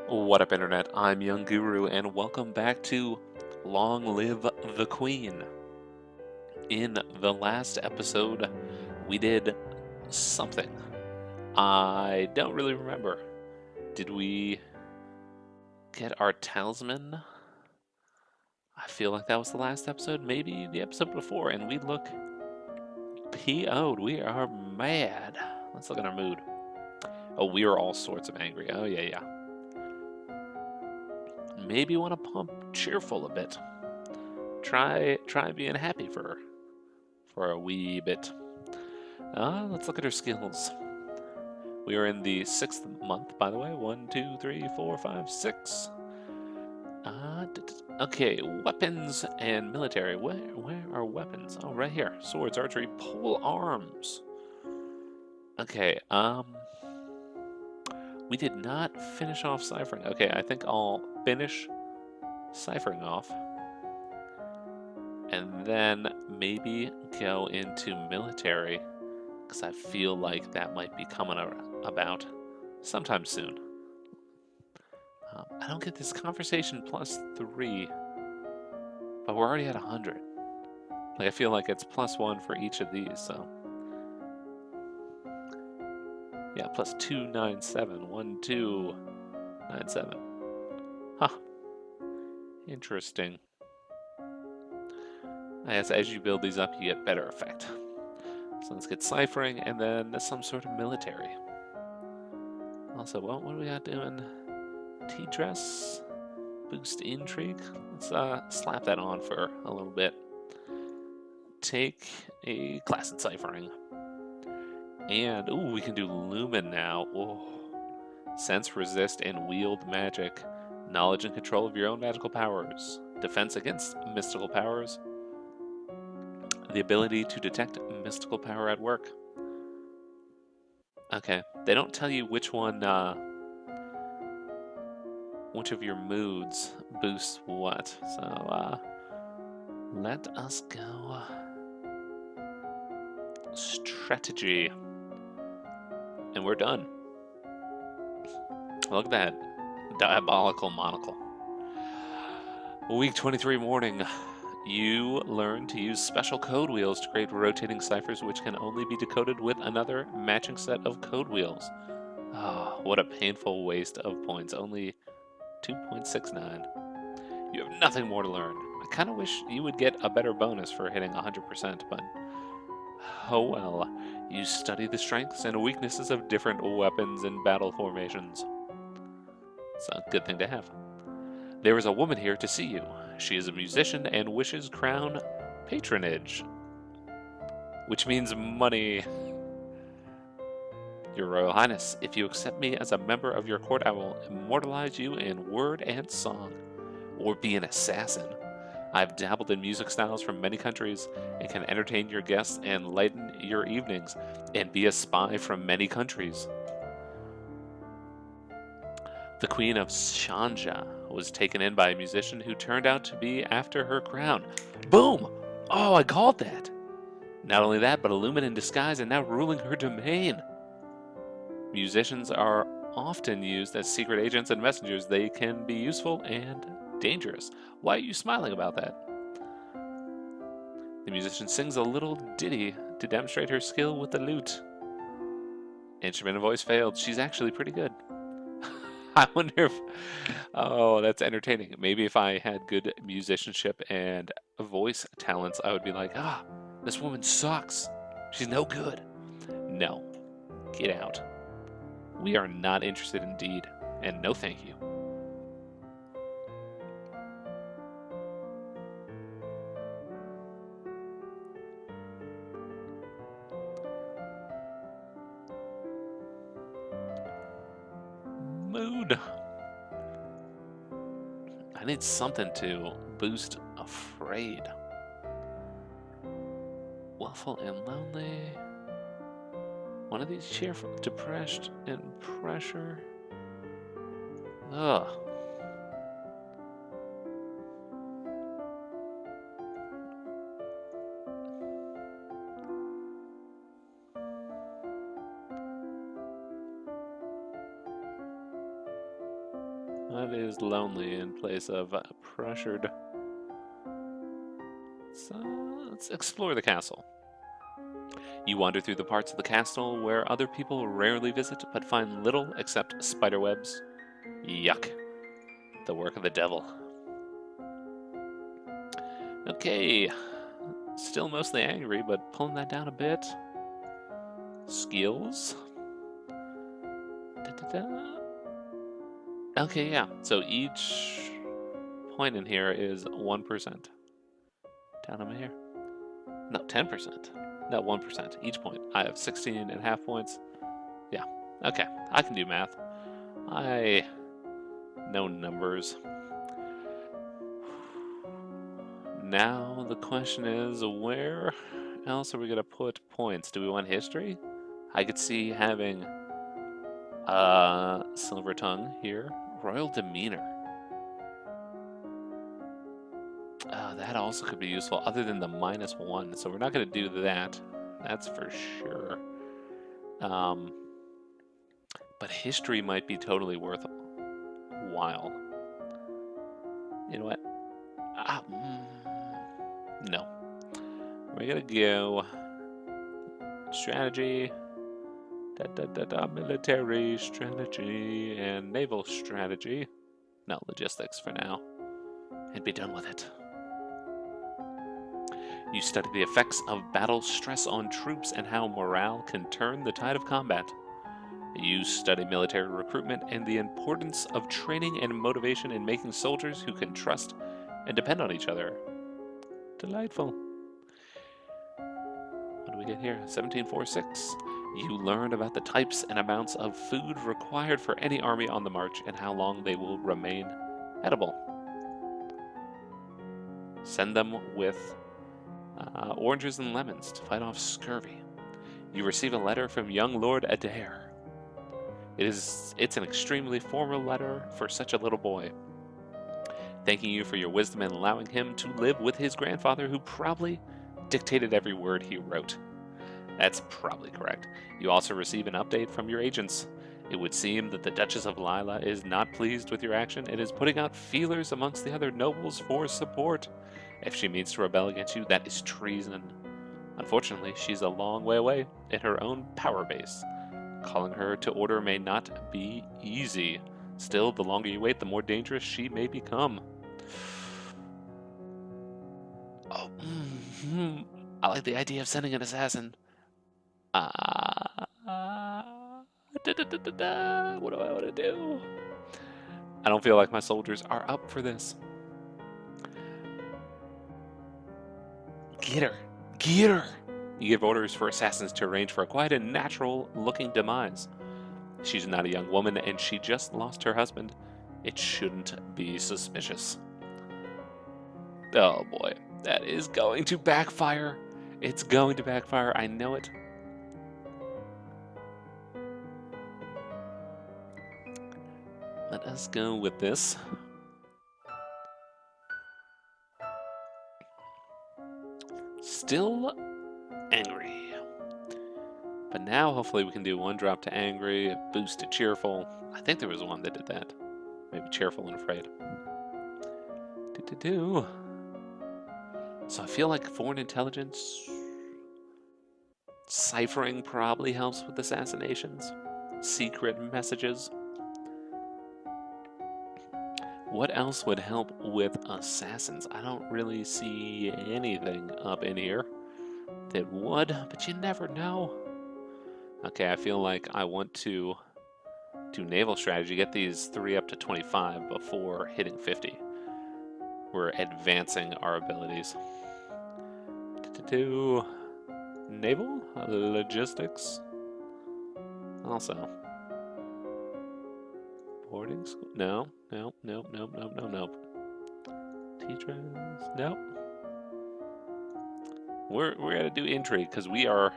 What up, Internet? I'm Young Guru, and welcome back to Long Live the Queen. In the last episode, we did something. I don't really remember. Did we get our talisman? I feel like that was the last episode, maybe the episode before, and we look PO'd. We are mad. Let's look at our mood. Oh, we are all sorts of angry. Oh, yeah. Maybe want to pump cheerful a bit. Try being happy for a wee bit. Let's look at her skills. We are in the 6th month, by the way. 1, 2, 3, 4, 5, 6. Okay, weapons and military. Where are weapons? Oh, right here. Swords, archery, pole arms. Okay, we did not finish off ciphering. Okay, I think I'll finish ciphering off. And then maybe go into military, because I feel like that might be coming about sometime soon. I don't get this conversation +3, but we're already at 100. Like, I feel like it's +1 for each of these, so. Yeah, +297, 1297. Huh. Interesting. I guess as you build these up, you get better effect. So let's get ciphering and then some sort of military. Also, what do we got doing? Tea dress, boost intrigue. Let's slap that on for a little bit. Take a class in ciphering. And, ooh, we can do Lumen now. Oh. Sense, resist, and wield magic. Knowledge and control of your own magical powers. Defense against mystical powers. The ability to detect mystical power at work. Okay, they don't tell you which one, which of your moods boosts what. So, let us go. Strategy. And we're done. Look at that diabolical monocle. Week 23 morning. You learn to use special code wheels to create rotating ciphers which can only be decoded with another matching set of code wheels. Oh, what a painful waste of points. Only 2.69. You have nothing more to learn. I kind of wish you would get a better bonus for hitting 100%, but oh well. You study the strengths and weaknesses of different weapons and battle formations. It's a good thing to have. There is a woman here to see you. She is a musician and wishes crown patronage, which means money. Your Royal Highness, if you accept me as a member of your court, I will immortalize you in word and song, or be an assassin. I've dabbled in music styles from many countries and can entertain your guests and lighten your evenings, and be a spy from many countries. The Queen of Shanja was taken in by a musician who turned out to be after her crown. Boom! Oh, I called that! Not only that, but a lumen in disguise and now ruling her domain. Musicians are often used as secret agents and messengers. They can be useful and dangerous. Why are you smiling about that? The musician sings a little ditty to demonstrate her skill with the lute. Instrument and voice failed. She's actually pretty good. I wonder if... Oh, that's entertaining. Maybe if I had good musicianship and voice talents, I would be like, this woman sucks. She's no good. No. Get out. We are not interested indeed. And no thank you. Mood. I need something to boost afraid. Willful and lonely. One of these cheerful, depressed, and pressure. Ugh. That is lonely in place of pressured. So let's explore the castle. You wander through the parts of the castle where other people rarely visit, but find little except spiderwebs. Yuck. The work of the devil. Okay. Still mostly angry, but pulling that down a bit. Skills. Da-da-da. Okay, yeah. So each point in here is 1%. Down on here. No, 10%. No, 1%. Each point. I have 16.5 points. Yeah. Okay. I can do math. I know numbers. Now the question is, where else are we going to put points? Do we want history? I could see having silver tongue here. Royal demeanor. That also could be useful other than the -1. So we're not going to do that. That's for sure. But history might be totally worthwhile. You know what? No. We're going to go strategy, military strategy, and naval strategy. No, logistics for now. And be done with it. You study the effects of battle stress on troops and how morale can turn the tide of combat. You study military recruitment and the importance of training and motivation in making soldiers who can trust and depend on each other. Delightful. What do we get here? 1746. You learn about the types and amounts of food required for any army on the march and how long they will remain edible. Send them with oranges and lemons to fight off scurvy. You receive a letter from young Lord Adair. It's an extremely formal letter for such a little boy, thanking you for your wisdom and allowing him to live with his grandfather, who probably dictated every word he wrote. That's probably correct. You also receive an update from your agents. It would seem that the Duchess of Lila is not pleased with your action and is putting out feelers amongst the other nobles for support. If she means to rebel against you, that is treason. Unfortunately, she's a long way away in her own power base. Calling her to order may not be easy. Still, the longer you wait, the more dangerous she may become. Oh, I like the idea of sending an assassin. What do I want to do? I don't feel like my soldiers are up for this. Get her! Get her! You give orders for assassins to arrange for a quiet and natural-looking demise. She's not a young woman, and she just lost her husband. It shouldn't be suspicious. Oh boy, that is going to backfire. It's going to backfire, I know it. Let us go with this. Still angry. But now, hopefully, we can do one drop to angry, boost to cheerful. I think there was one that did that. Maybe cheerful and afraid. So I feel like foreign intelligence ciphering probably helps with assassinations. Secret messages. What else would help with assassins? I don't really see anything up in here that would, but you never know. Okay, I feel like I want to do naval strategy, get these 3 up to 25 before hitting 50. We're advancing our abilities. Naval, logistics, also. Boarding school? No. Teachers? No. We're gonna do intrigue because we're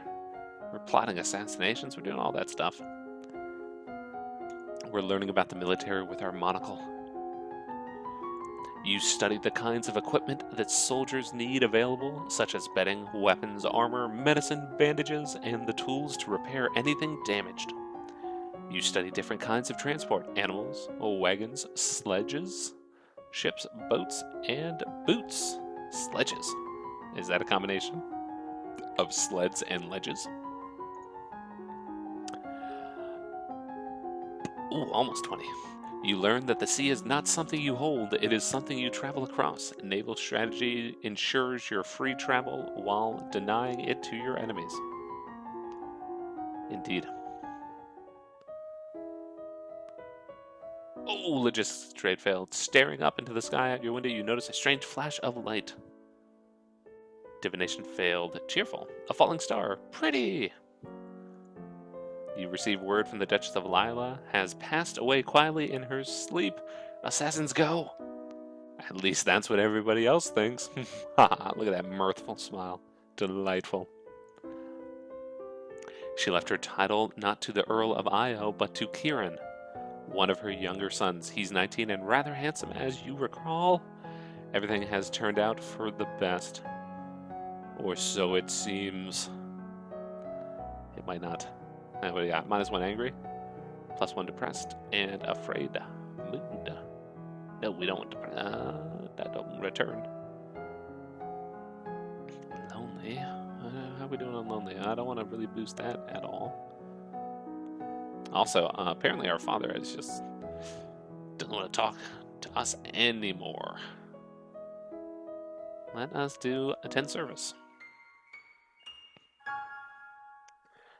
plotting assassinations. We're doing all that stuff. We're learning about the military with our monacle. You studied the kinds of equipment that soldiers need available, such as bedding, weapons, armor, medicine, bandages, and the tools to repair anything damaged. You study different kinds of transport, animals, wagons, sledges, ships, boats, and boots. Sledges. Is that a combination of sleds and ledges? Ooh, almost 20. You learn that the sea is not something you hold, it is something you travel across. Naval strategy ensures your free travel while denying it to your enemies. Indeed. Oh, logistics trade failed. Staring up into the sky out your window, you notice a strange flash of light. Divination failed. Cheerful. A falling star. Pretty. You receive word from the Duchess of Lila has passed away quietly in her sleep. Assassins go. At least that's what everybody else thinks. Look at that mirthful smile. Delightful. She left her title not to the Earl of Io, but to Kieran, one of her younger sons. He's 19 and rather handsome, as you recall. Everything has turned out for the best. Or so it seems. It might not. What do you got? -1 angry, +1 depressed, and afraid. Mood. No, we don't want to. That don't return. Lonely. How are we doing on lonely? I don't want to really boost that at all. Also, apparently our father is just doesn't want to talk to us anymore. Let us do attend service.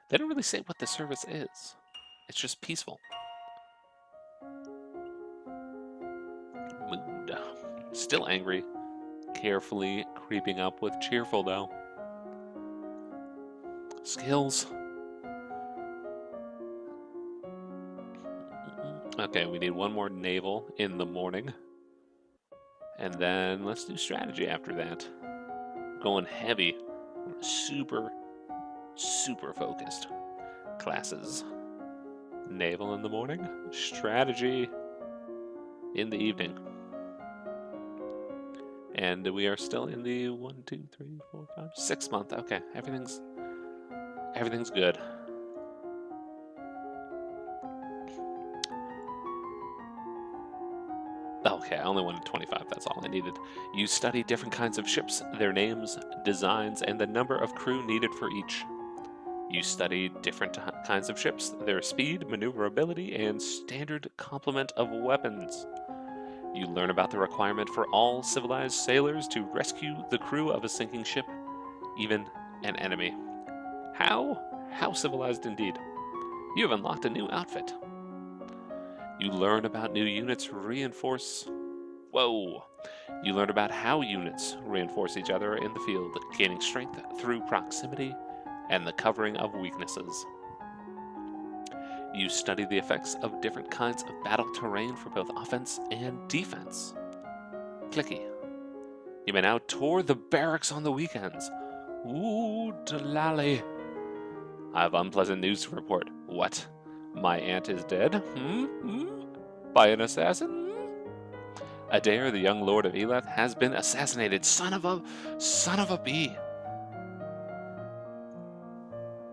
They don't really say what the service is. It's just peaceful. Mood. Still angry. Carefully creeping up with cheerful, though. Skills. Okay, we need one more naval in the morning. And then let's do strategy after that. Going heavy. Super focused. Classes. Naval in the morning. Strategy in the evening. And we are still in the 1, 2, 3, 4, 5, 6 month. Okay, everything's good. Okay, I only wanted 25, that's all I needed. You study different kinds of ships, their names, designs, and the number of crew needed for each. You study different kinds of ships, their speed, maneuverability, and standard complement of weapons. You learn about the requirement for all civilized sailors to rescue the crew of a sinking ship, even an enemy. How civilized indeed. You have unlocked a new outfit. You learn about new units reinforce... Whoa! You learn about how units reinforce each other in the field, gaining strength through proximity and the covering of weaknesses. You study the effects of different kinds of battle terrain for both offense and defense. Clicky. You may now tour the barracks on the weekends. Ooh, delally. I have unpleasant news to report. What? My aunt is dead? By an assassin? Adair, the young lord of Elath, has been assassinated. Son of a bee.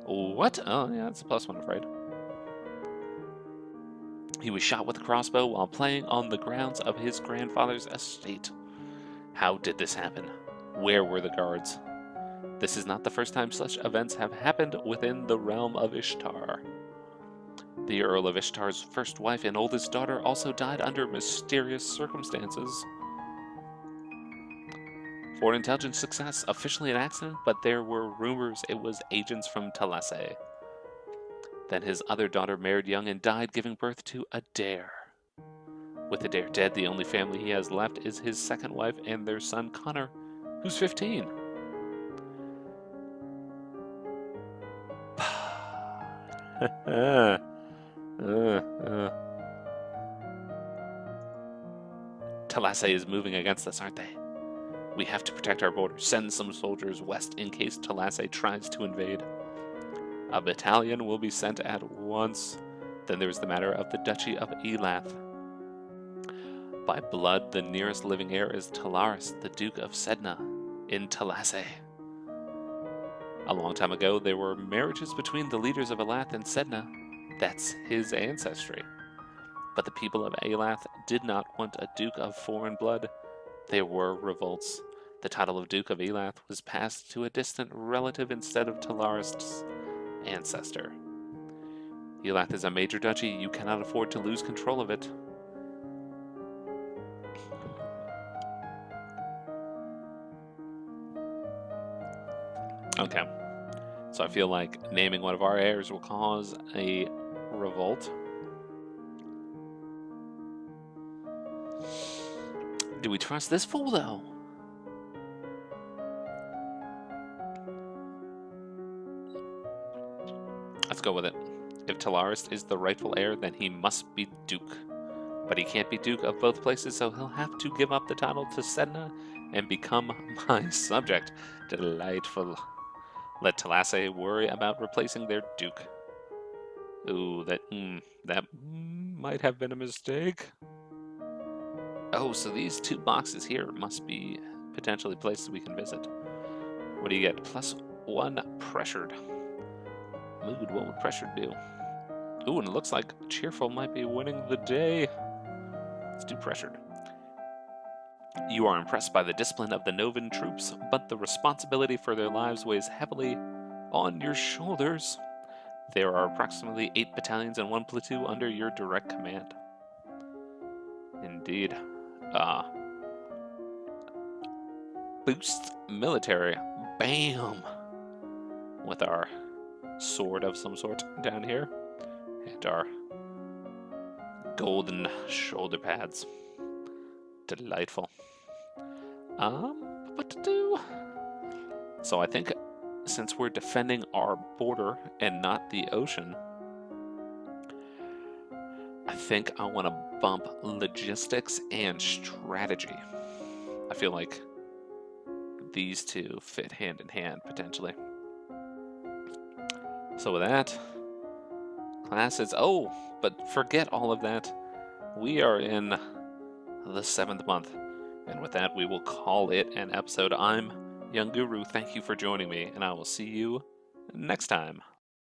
What? Oh, yeah, that's a +1, afraid. He was shot with a crossbow while playing on the grounds of his grandfather's estate. How did this happen? Where were the guards? This is not the first time such events have happened within the realm of Ishtar. The Earl of Ishtar's first wife and oldest daughter also died under mysterious circumstances. For an intelligence success, officially an accident, but there were rumors it was agents from Talasse. Then his other daughter married young and died, giving birth to Adair. With Adair dead, the only family he has left is his second wife and their son Connor, who's 15. Talasse is moving against us, aren't they? We have to protect our borders. Send some soldiers west in case Talasse tries to invade. A battalion will be sent at once. Then there's the matter of the Duchy of Elath. By blood, the nearest living heir is Talaris, the Duke of Sedna, in Talasse. A long time ago, there were marriages between the leaders of Elath and Sedna. That's his ancestry. But the people of Elath did not want a duke of foreign blood. There were revolts. The title of Duke of Elath was passed to a distant relative instead of Talarist's ancestor. Elath is a major duchy. You cannot afford to lose control of it. Okay. So I feel like naming one of our heirs will cause a revolt. Do we trust this fool, though? Let's go with it. If Talarist is the rightful heir, then he must be Duke. But he can't be Duke of both places, so he'll have to give up the title to Sedna and become my subject. Delightful. Let Talasse worry about replacing their Duke. Ooh, that might have been a mistake. Oh, so these 2 boxes here must be potentially places we can visit. What do you get? +1 pressured. Mood, what would pressured do? Ooh, and it looks like cheerful might be winning the day. Let's do pressured. You are impressed by the discipline of the Novan troops, but the responsibility for their lives weighs heavily on your shoulders. There are approximately 8 battalions and 1 platoon under your direct command. Indeed. Boost military. Bam! With our sword of some sort down here. And our golden shoulder pads. Delightful. What to do? So I think since we're defending our border and not the ocean, I think I want to bump logistics and strategy. I feel like these 2 fit hand in hand, potentially. So with that, classes... Oh, but forget all of that. We are in the 7th month. And with that, we will call it an episode. I'm Young Guru. Thank you for joining me, and I will see you next time.